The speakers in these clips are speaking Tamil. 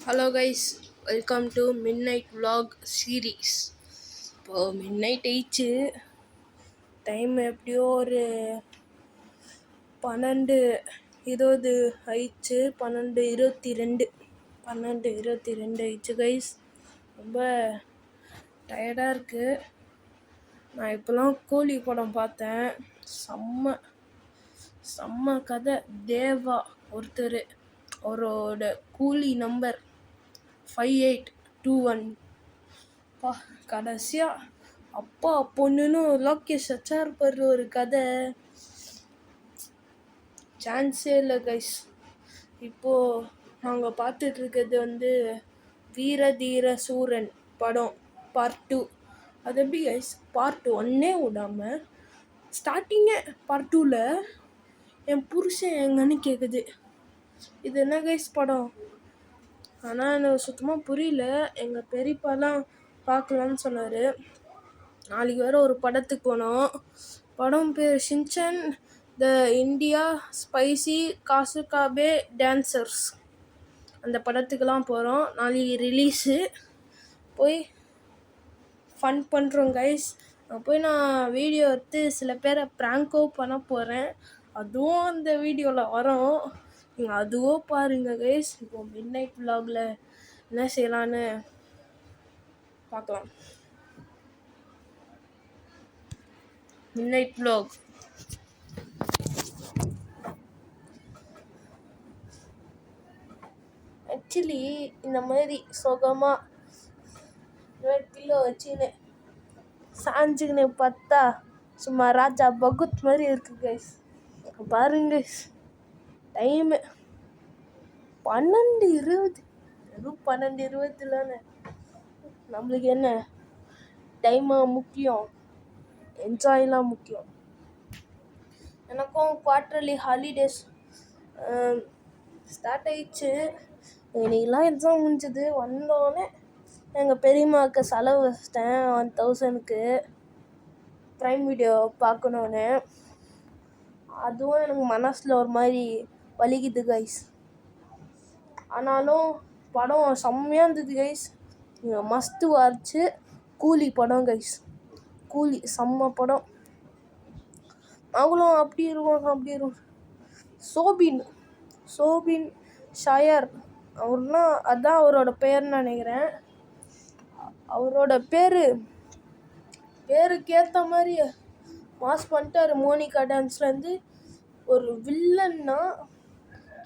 Hello guys, welcome to mid night vlog series. இப்போது மிட் நைட் ஆயிடுச்சு. டைம் எப்படியோ ஒரு 12:20 ஆயிடுச்சு. 12:22 ஆயிடுச்சு கைஸ். ரொம்ப டயர்டாக இருக்குது. நான் இப்போலாம் கூலி படம் பார்த்தேன். செம்ம செம்ம கதை. தேவா ஒருத்தர், அவரோட கூலி நம்பர் 5821. கடைசியாக அப்பா பொண்ணுன்னு லோகேஷ் இருப்பார். ஒரு கதை சான்ஸே இல்லை கைஸ். இப்போது நாங்கள் பார்த்துட்ருக்கிறது வீர தீர சூரன் படம் பார்ட் 2. அது எப்படி கைஸ், பார்ட் 1 விடாமல் ஸ்டார்டிங்கே பார்ட் 2ல் என் புருஷன் எங்கன்னு கேட்குது. இது என்ன கைஸ் படம்? ஆனால் எனக்கு சுத்தமாக புரியல. எங்கள் பெரியப்பாலாம் பார்க்கலான்னு சொன்னார். நாளைக்கு வேறு ஒரு படத்துக்கு போனோம். படம் பேர் Shinchan the India spicy Kasukabe dancers. அந்த படத்துக்கெலாம் போகிறோம். நாளைக்கு ரிலீஸு. போய் ஃபன் பண்ணுறோம் கைஸ். போய் நான் வீடியோ எடுத்து சில பேரை ப்ராங்கோ பண்ண போகிறேன். அதுவும் அந்த வீடியோவில் வரும். நீங்கள் அதுவும் பாருங்கள் கைஸ். இப்போது மிட் நைட் vlogல என்ன செய்யலான்னு பார்க்கலாம். Mid night vlog. ஆக்சுவலி இந்த மாதிரி சுகமாக பில்லோ வச்சுன்னு சாஞ்சுக்கின்னு பார்த்தா சும்மா ராஜா பகுத் மாதிரி இருக்குது கைஸ். பாருங்க டைமு 12:20. வெறும் 12:20 நம்மளுக்கு என்ன டைமாக முக்கியம், என்ஜாய்லாம் முக்கியம். எனக்கும் குவார்ட்டர்லி ஹாலிடேஸ் ஸ்டார்ட் ஆயிடுச்சு. இன்னைக்கெலாம் எக்ஸாம் முடிஞ்சது. வந்தோடனே எங்கள் பெரியம்மாவுக்கு செலவு வச்சிட்டேன் 1000க்கு ப்ரைம் வீடியோ பார்க்கணுன்னு. அதுவும் எனக்கு மனசில் ஒரு மாதிரி வலிக்குது கைஸ். ஆனாலும் படம் செம்மையாக இருந்தது கைஸ். மஸ்ட்டு வாட்ச்சு கூலி படம் கைஸ். கூலி செம்ம படம். அவங்களும் அப்படி இருக்கும். சோபின் ஷாயர் அவர்னா அதான் அவரோட பேர்னு நினைக்கிறேன். அவரோட பேருக்கு ஏற்ற மாதிரி மாஸ் பண்ணிட்டார். மோனிகா டான்ஸ்லேருந்து ஒரு வில்லன்னா,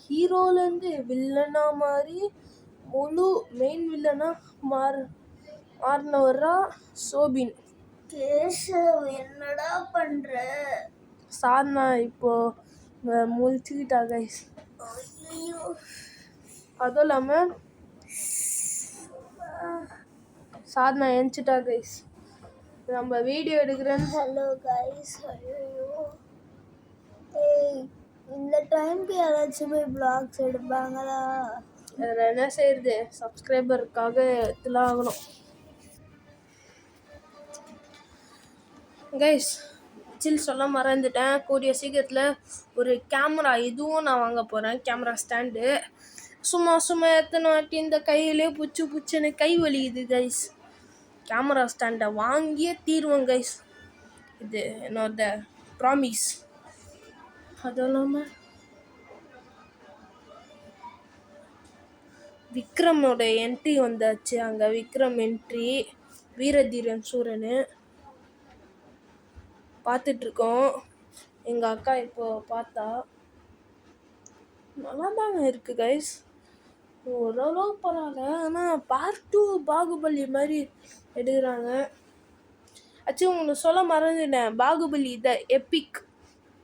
ஹீரோலேருந்து வில்லனா மாதிரி முழு மெயின் வில்லனா மாறினவரா சோபின். என்னடா பண்ற சாதனா இப்போ முழிச்சுக்கிட்டா கைஸ். அதுவும் இல்லாமல் சாதனா எழுந்துட்டா கைஸ். நம்ம வீடியோ எடுக்கிறேன்னு. Hello guys. இந்த டைமுக்கு யாராச்சும் போய் பிளாக்ஸ் எடுப்பாங்களா? அதில் என்ன செய்யுது, சப்ஸ்கிரைபருக்காக இதெல்லாம் ஆகணும் கைஸ். சொல்ல மறந்துட்டேன். கூடிய சீக்கிரத்தில் ஒரு கேமரா இதுவும் நான் வாங்க போகிறேன். Camera stand. சும்மா எத்தனை வாட்டி இந்த கையிலே புச்சுன்னு கை வலிக்குது கைஸ். கேமரா ஸ்டாண்டை வாங்கியே தீருவோம் கைஸ். இது என்னோட ப்ராமிஸ். அதுவும் இல்லாமல் விக்ரமோட என்ட்ரி வந்தாச்சு. அங்கே விக்ரம் என்ட்ரி வீரதீரன் சூரனு பார்த்துட்ருக்கோம். எங்கள் அக்கா இப்போது பார்த்தா நல்லா தாங்க இருக்குது கைஸ். ஓரளவு பரவாயில்ல. ஆனால் பார்ட் 2 பாகுபலி மாதிரி எடுக்கிறாங்க. ஆக்சுவலி உங்களுக்கு சொல்ல மறந்துட்டேன். பாகுபலி த எபிக்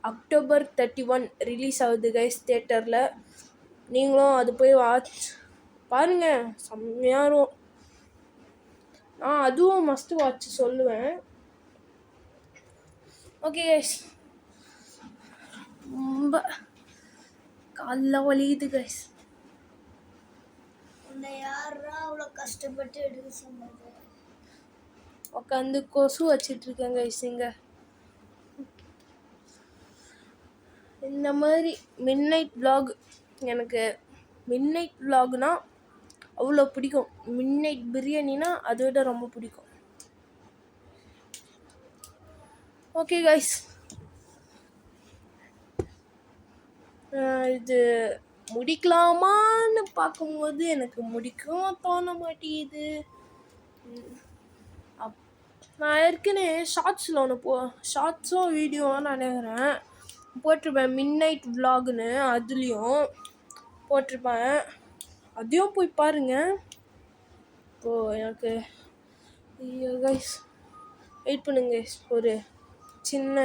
October 31 ரிலீஸ் ஆகுது கைஸ் தியேட்டரில். நீங்களும் அது போய் பாருங்கள். செம்மையாக இருக்கும். நான் அதுவும் மஸ்ட் வாட்ச் சொல்லுவேன். Okay guys. ரொம்ப காலைல வலிக்குது கைஸ். யாரா அவ்வளோ கஷ்டப்பட்டு எடுக்க சொன்னது? உட்காந்து கொசு வச்சிட்ருக்கேன் கைஸ். இந்த மாதிரி மிட் நைட் vlog. எனக்கு மிட் நைட் vlogனா அவ்வளோ பிடிக்கும். மிட் நைட் பிரியாணினா அதை விட ரொம்ப பிடிக்கும். ஓகே கைஸ், இது முடிக்கலாமான்னு பார்க்கும்போது எனக்கு முடிக்கவும் தோண மாட்டேங்குது. நான் ஏற்கனவே ஷார்ட்ஸில் ஒன்று ஷார்ட்ஸும் வீடியோவும் நான் நினைக்கிறேன் போட்டிருப்பேன், மிட் நைட் விலாக்னு. அதுலேயும் போட்டிருப்பேன், அதையும் போய் பாருங்கள். இப்போது எனக்கு கைஸ் வெயிட் பண்ணுங்க கைஸ், ஒரு சின்ன